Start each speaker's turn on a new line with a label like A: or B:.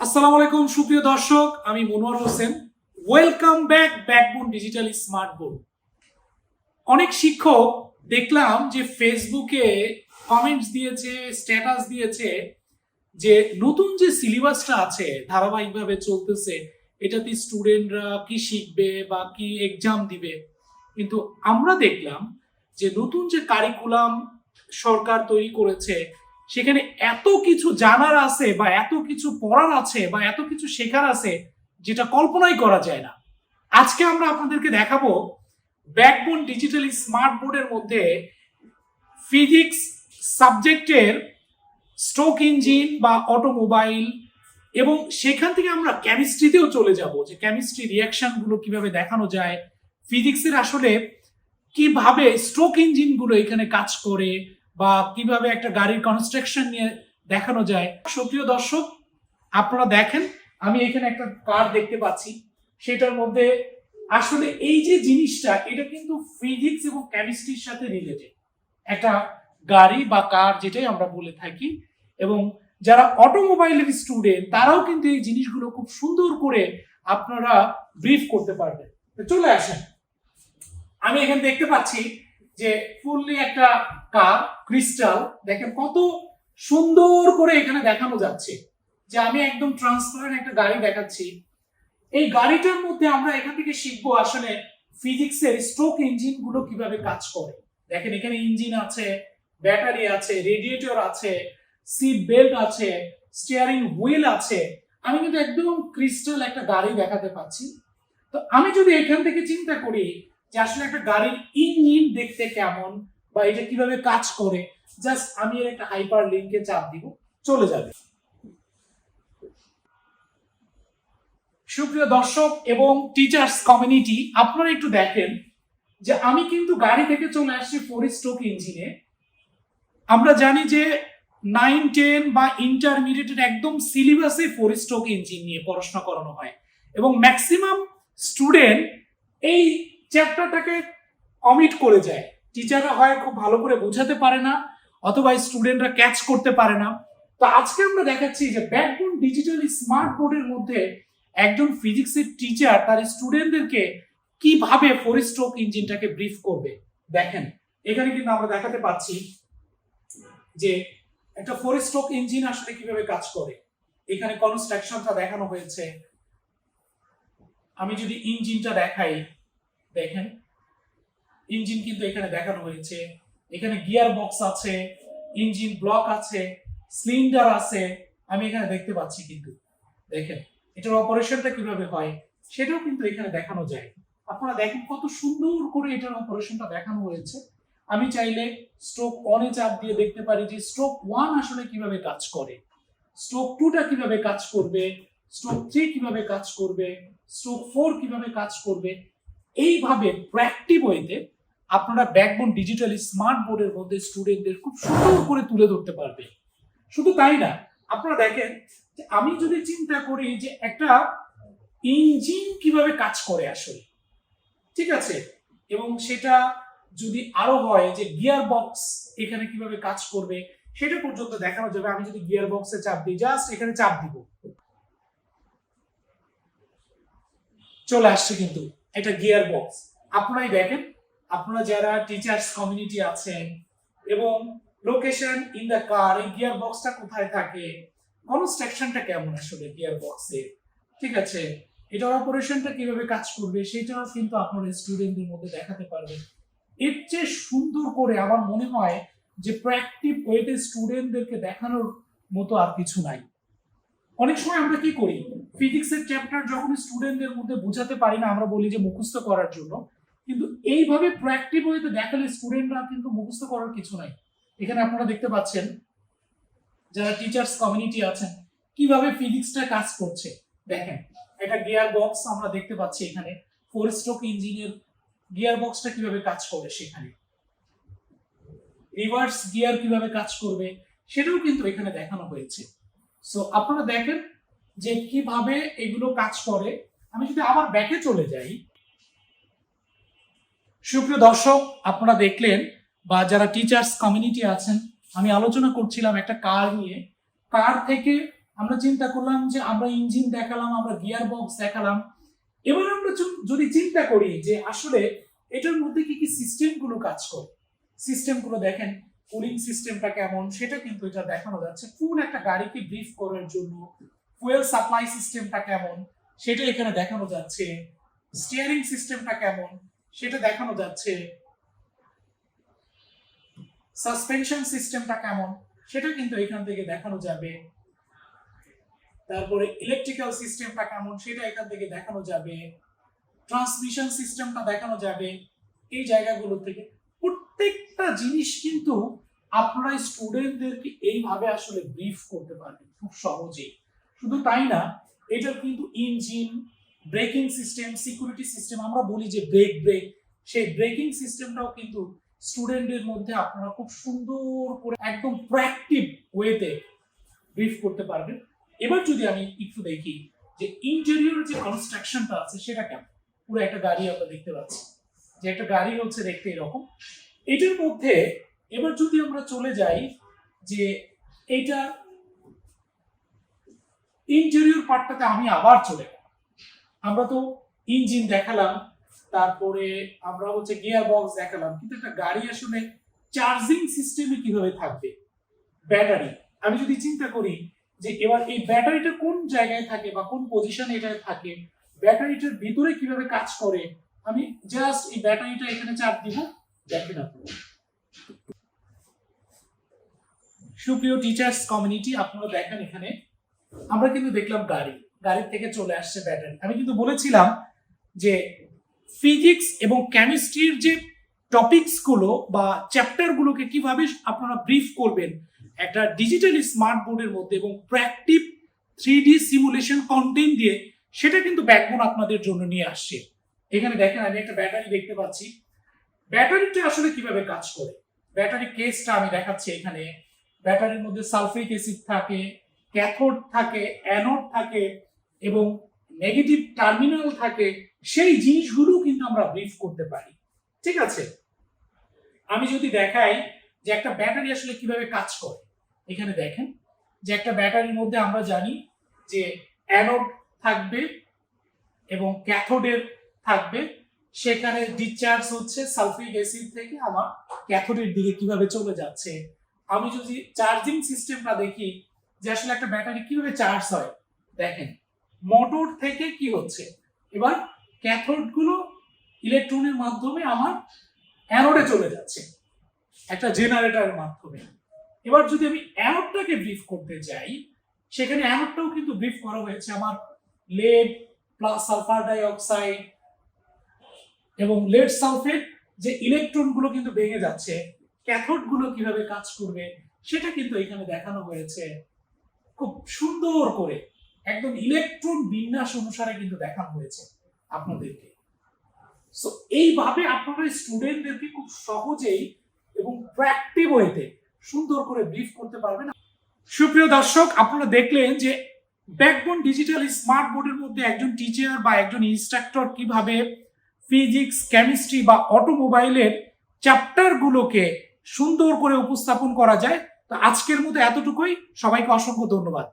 A: আসসালামু আলাইকুম সুপ্রিয় দর্শক, আমি Monowar Hossain. Welcome back backbone digital smart board. অনেক শিক্ষক দেখলাম যে ফেসবুকে কমেন্টস দিয়েছে, স্ট্যাটাস দিয়েছে যে নতুন যে সিলেবাসটা আছে ধারাবাহিকভাবে চলতেছে, এটাতে স্টুডেন্টরা কি শিখবে বা কি এক্সাম দিবে। কিন্তু আমরা দেখলাম যে নতুন যে কারিকুলাম সরকার তৈরি করেছে, সেখানে এত কিছু জানার আছে বা এত কিছু পড়ার আছে বা এত কিছু শেখার আছে যেটা কল্পনাই করা যায় না। আজকে আমরা আপনাদেরকে দেখাবো ব্যাকবোন ডিজিটাল স্মার্ট বোর্ডের মধ্যে ফিজিক্স সাবজেক্টের স্ট্রোক ইঞ্জিন বা অটোমোবাইল, এবং সেখান থেকে আমরা কেমিস্ট্রিতেও চলে যাব যে কেমিস্ট্রি রিয়াকশন গুলো কিভাবে দেখানো যায়, ফিজিক্সের আসলে কিভাবে স্ট্রোক ইঞ্জিন গুলো এখানে কাজ করে বা কিভাবে একটা গাড়ির কনস্ট্রাকশন নিয়ে দেখানো যায়। সুপ্রিয় দর্শক, আপনারা দেখেন আমি এখানে একটা কার দেখতে পাচ্ছি, সেটার মধ্যে আসলে এই যে জিনিসটা এটা কিন্তু ফিজিক্স এবং কেমিস্ট্রির সাথে রিলেটেড একটা গাড়ি বা কার যেটাই আমরা বলে থাকি। এবং যারা অটোমোবাইলের স্টুডেন্ট তারাও কিন্তু এই জিনিসগুলো খুব সুন্দর করে আপনারা ব্রিফ করতে পারবেন। চলে আসেন, আমি এখানে দেখতে পাচ্ছি যে ফুললি একটা কার ক্রিস্টাল, দেখেন কত সুন্দর করে এখানে দেখানো যাচ্ছে যে আমি একদম ট্রান্সপারেন্ট একটা গাড়ি দেখাচ্ছি। এই গাড়িটার মধ্যে আমরা এখান থেকে শিখবো আসলে ফিজিক্সের স্ট্রোক ইঞ্জিন গুলো কিভাবে কাজ করে। দেখেন এখানে ইঞ্জিন আছে, ব্যাটারি আছে, রেডিয়েটর আছে, সিট বেল্ট আছে, স্টিয়ারিং হুইল আছে। আমি কিন্তু একদম ক্রিস্টাল একটা গাড়ি দেখাতে পাচ্ছি। তো আমি যদি এখান থেকে চিন্তা করি যে আসলে একটা গাড়ির ইঞ্জিন দেখতে কেমন বা এটা কিভাবে কাজ করে, জাস্ট আমি এর একটা হাইপার লিংকে চাপ দিব, চলে যাবে। সুপ্রিয় দর্শক এবং টিচার্স কমিউনিটি, আপনারা একটু দেখেন যে আমি কিন্তু গাড়ি থেকে চলে আসছি 4 স্ট্রোক ইঞ্জিনে। আমরা জানি যে 9-10 বা ইন্টারমিডিয়েটের একদম সিলেবাসে 4 স্ট্রোক ইঞ্জিন নিয়ে পড়াশোনা করানো হয় এবং ম্যাক্সিমাম স্টুডেন্ট এই চ্যাপ্টারটাকে অমিট করে যায়। টিচাররা হয় খুব ভালো করে বোঝাতে পারে না, অথবা স্টুডেন্টরা ক্যাচ করতে পারে না। তো আজকে আমরা দেখাচ্ছি যে ব্যাকবোন ডিজিটাল স্মার্ট বোর্ডের মধ্যে একজন ফিজিক্সের টিচার তার স্টুডেন্টদেরকে কিভাবে 4 স্ট্রোক ইঞ্জিনটাকে ব্রিফ করবে। দেখেন এখানে কিন্তু আমরা দেখাতে পাচ্ছি যে একটা 4 স্ট্রোক ইঞ্জিন আসলে কিভাবে কাজ করে। এখানে কনস্ট্রাকশনটা দেখানো হয়েছে। আমি যদি ইঞ্জিনটা দেখাই, দেখেন ইঞ্জিন কিন্তু এখানে দেখানো হয়েছে। এখানে গিয়ার বক্স আছে, ইঞ্জিন ব্লক আছে, সিলিন্ডার আছে, আমি এখানে দেখতে পাচ্ছি। কিন্তু দেখেন এটার অপারেশনটা কিভাবে হয় সেটাও কিন্তু এখানে দেখানো যায়। আপনারা দেখেন কত সুন্দর করে এটার অপারেশনটা দেখানো হয়েছে। আমি চাইলে স্ট্রোক 1 এ চাপ দিয়ে দেখতে পারি যে স্ট্রোক 1 আসলে কিভাবে কাজ করে, স্ট্রোক 2টা কিভাবে কাজ করবে, স্ট্রোক 3 কিভাবে কাজ করবে, স্ট্রোক 4 কিভাবে কাজ করবে। এইভাবে প্র্যাকটিভ ওয়েতে আপনারা ব্যাকবোন ডিজিটাল স্মার্ট বোর্ডের মধ্যে স্টুডেন্টদের খুব সুন্দর করে তুলে ধরতে পারবে। শুধু তাই না, আপনারা দেখেন যে আমি যদি চিন্তা করি যে একটা ইঞ্জিন কিভাবে কাজ করে আসলে, ঠিক আছে, এবং সেটা যদি আরো হয় যে গিয়ার বক্স এখানে কিভাবে কাজ করবে সেটা পর্যন্ত দেখানো যাবে। আমি যদি গিয়ার বক্সে চাপ দিই, জাস্ট এখানে চাপ দিব, চলে আসছে কিন্তু এটা গিয়ার বক্স। আপনারাই দেখেন, আপনারা যারা টিচার্স কমিউনিটি আছেন এবং লোকেশন ইন দ্য কার, এই গিয়ার বক্সটা কোথায় থাকে, কনস্ট্রাকশনটা কেমন আসলে গিয়ার বক্সের, ঠিক আছে, এটার অপারেশনটা কিভাবে কাজ করবে সেটাও কিন্তু আপনারা স্টুডেন্টদের মধ্যে দেখাতে পারবেন। এর চেয়ে সুন্দর করে আমার মনে হয় যে প্র্যাকটিভ ওয়েতে স্টুডেন্টদেরকে দেখানোর মতো আর কিছু নাই। অনেক সময় আমরা কি করি, ফিজিক্সের চ্যাপ্টার যখন স্টুডেন্টদের মধ্যে বোঝাতে পারি না, আমরা বলি যে মুখস্থ করার জন্য। কিন্তু এইভাবে প্র্যাকটিভ ওয়েতে দেখালে স্টুডেন্টরা কিন্তু মুখস্থ করার কিছু নাই। এখানে আপনারা দেখতে পাচ্ছেন যারা টিচার্স কমিউনিটি আছেন কিভাবে ফিজিক্সটা কাজ করছে। দেখেন এটা গিয়ার বক্স আমরা দেখতে পাচ্ছি, এখানে 4 স্ট্রোক ইঞ্জিনের গিয়ার বক্সটা কিভাবে কাজ করে, সেখানে রিভার্স গিয়ার কিভাবে কাজ করবে সেটাও কিন্তু এখানে দেখানো হয়েছে। সো আপনারা দেখেন যে কিভাবে এগুলো কাজ করে। আমি যদি আবার ব্যাকে চলে যাই, সুপ্রিয় দর্শক আপনারা দেখলেন বা যারা টিচার্স কমিউনিটি আছেন, আমি আলোচনা করছিলাম একটা কার নিয়ে। কার থেকে আমরা চিন্তা করলাম যে আমরা ইঞ্জিন দেখালাম, আমরা গিয়ার বক্স দেখালাম। এবার আমরা যদি চিন্তা করি যে আসলে এটার মধ্যে কি কি সিস্টেমগুলো কাজ করে, সিস্টেমগুলো দেখেন, কুলিং সিস্টেমটা কেমন সেটা কিন্তু এটা দেখানো যাচ্ছে। ফুল একটা গাড়িকে ব্রিফ করার জন্য ফুয়েল সাপ্লাই সিস্টেমটা কেমন সেটা এখানে দেখানো যাচ্ছে, স্টিয়ারিং সিস্টেমটা কেমন সেটা দেখানো যাচ্ছে, সাসপেনশন সিস্টেমটা কেমন সেটা কিন্তু এখান থেকে দেখানো যাবে, তারপরে ইলেকট্রিক্যাল সিস্টেমটা কেমন সেটা এখান থেকে দেখানো যাবে, ট্রান্সমিশন সিস্টেমটা দেখানো যাবে। এই জায়গাগুলো থেকে প্রত্যেকটা জিনিস কিন্তু আপনারা স্টুডেন্টদেরকে এইভাবে আসলে ব্রিফ করতে পারবেন খুব সহজেই। শুধু তাই না, এটার কিন্তু engine, braking system, security system, আমরা বলি যে ব্রেক, সেই ব্রেকিং সিস্টেমটাও কিন্তু স্টুডেন্টদের মধ্যে আপনারা খুব সুন্দর করে একদম প্রোঅ্যাক্টিভ ওয়েতে ব্রিফ করতে পারবেন। এবার যদি আমি একটু দেখি যে ইন্টেরিয়র যে কনস্ট্রাকশনটা আছে সেটা কেমন। পুরো একটা গাড়ি আমরা দেখতে পাচ্ছি যে একটা গাড়ি হচ্ছে দেখতে এরকম। এটার মধ্যে এবার যদি আমরা চলে যাই যে এইটা ইন্টেরিয়র পার্টটাতে আমি আবার চলে গেলাম। আমরা তো ইঞ্জিন দেখালাম, তারপরে আমরা হচ্ছে গিয়ার বক্স দেখালাম, কিন্তু একটা গাড়ি আসলে চার্জিং সিস্টেমে কিভাবে থাকবে, ব্যাটারি, আমি যদি চিন্তা করি যে এবার এই ব্যাটারিটা কোন জায়গায় থাকে বা কোন পজিশনে এটা থাকে, ব্যাটারিটার ভিতরে কিভাবে কাজ করে, আমি জাস্ট এই ব্যাটারিটা এখানে চাপ দিব, দেখেন আপনারা। সুপ্রিয় টিচার্স কমিউনিটি, আপনারা দেখেন এখানে আমরা কিন্তু দেখলাম গাড়ির থেকে চলে আসছে ব্যাটারি। আমি কিন্তু বলেছিলাম যে ফিজিক্স এবং কেমিস্ট্রির যে টপিকস গুলো বা চ্যাপ্টার গুলোকে কিভাবে আপনারা ব্রিফ করবেন একটা ডিজিটালি স্মার্ট বোর্ডের মধ্যে এবং প্রোঅ্যাক্টিভ 3D সিমুলেশন কন্টেন্ট দিয়ে, সেটা কিন্তু ব্যাকবোন আপনাদের জন্য নিয়ে আসছে। এখানে দেখেন আমি একটা ব্যাটারি দেখতে পাচ্ছি, ব্যাটারিটা আসলে কিভাবে কাজ করে, ব্যাটারি কেসটা আমি দেখাচ্ছি এখানে। ব্যাটারির মধ্যে সালফিক অ্যাসিড থাকে, ক্যাথোড থাকে, অ্যানোড থাকে এবং নেগেটিভ টার্মিনাল থাকে, সেই জিনিসগুলো কিন্তু আমরা ব্রিফ করতে পারি। ঠিক আছে, আমি যদি দেখাই যে একটা ব্যাটারি আসলে কিভাবে কাজ করে, এখানে দেখেন যে একটা ব্যাটারির মধ্যে আমরা জানি যে অ্যানোড থাকবে এবং ক্যাথোডের থাকবে, সেখানে ডিসচার্জ হচ্ছে সালফিক অ্যাসিড থেকে আমার ক্যাথোডের দিকে কিভাবে চলে যাচ্ছে। আমি যদি চার্জিং সিস্টেমটা দেখি যে আসলে একটা ব্যাটারি কিভাবে চার্জ হয়, দেখেন মোটর থেকে কি হচ্ছে, এবার ক্যাথোড গুলো ইলেকট্রনের মাধ্যমে আমার অ্যানোডে চলে যাচ্ছে একটা জেনারেটরের মাধ্যমে। এবার যদি আমি অ্যানোডটাকে ব্রিফ করতে যাই, সেখানে অ্যানোডটাও কিন্তু ব্রিফ করা হয়েছে আমার lead plus sulphur die oxide এবং লেড সালফেট, যে ইলেকট্রন গুলো কিন্তু ভেঙে যাচ্ছে, ক্যাথোড গুলো কিভাবে কাজ করবে সেটা কিন্তু এখানে দেখানো হয়েছে খুব সুন্দর করে, একদম ইলেকট্রন বিন্যাস অনুসারে কিন্তু দেখানো হয়েছে আপনাদেরকে। সো এইভাবে আপনারা স্টুডেন্টদেরকে খুব সহজেই এবং প্রোঅ্যাক্টিভ ওয়েতে সুন্দর করে ব্রিফ করতে পারবেন। সুপ্রিয় দর্শক, আপনারা দেখলেন যে ব্যাকবোন ডিজিটাল স্মার্ট বোর্ডের মধ্যে একজন টিচার বা একজন ইনস্ট্রাক্টর কিভাবে ফিজিক্স, কেমিস্ট্রি বা অটোমোবাইলের চ্যাপ্টারগুলোকে সুন্দর করে উপস্থাপন করা যায়। তো আজকের মতো এতটুকুই, সবাইকে অসংখ্য ধন্যবাদ।